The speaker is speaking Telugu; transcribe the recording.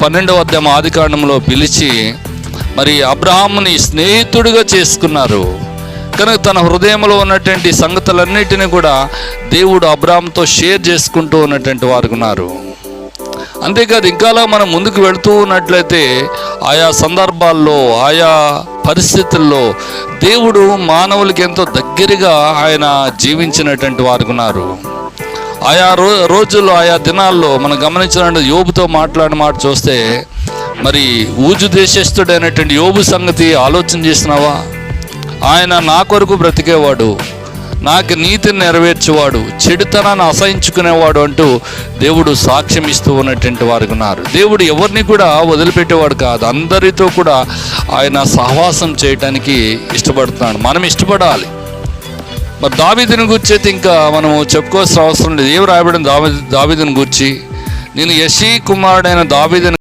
12వ అధ్యాయం ఆదికాండంలో పిలిచి మరి అబ్రహాముని స్నేహితుడిగా చేసుకున్నారు. కనుక తన హృదయంలో ఉన్నటువంటి సంగతులన్నిటినీ కూడా దేవుడు అబ్రహాంతో షేర్ చేసుకుంటూ ఉన్నటువంటి వారు ఉన్నారు. అంతేకాదు ఇంకాలా మనం ముందుకు వెళుతూ ఉన్నట్లయితే ఆయా సందర్భాల్లో ఆయా పరిస్థితుల్లో దేవుడు మానవులకి ఎంతో దగ్గరగా ఆయన జీవించినటువంటి వారు ఉన్నారు. ఆయా రోజుల్లో ఆయా దినాల్లో మనం గమనించిన యోబుతో మాట్లాడిన మాట చూస్తే మరి ఊజు దేశస్థుడైనటువంటి యోబు సంగతి ఆలోచన చేసినావా? ఆయన నా కొరకు బ్రతికేవాడు, నాకు నీతిని నెరవేర్చేవాడు, చెడుతనాన్ని అసహించుకునేవాడు అంటూ దేవుడు సాక్ష్యం ఇస్తూ ఉన్నటువంటి వారు ఉన్నారు. దేవుడు ఎవరిని కూడా వదిలిపెట్టేవాడు కాదు, అందరితో కూడా ఆయన సహవాసం చేయటానికి ఇష్టపడుతున్నాడు. మనం ఇష్టపడాలి. మరి దావీదుని గురించి అయితే ఇంకా మనము చెప్పుకోవాల్సిన అవసరం లేదు. ఏం రాయబడింది దావీదుని గురించి? నేను యెషీ కుమారుడైన దావీదుని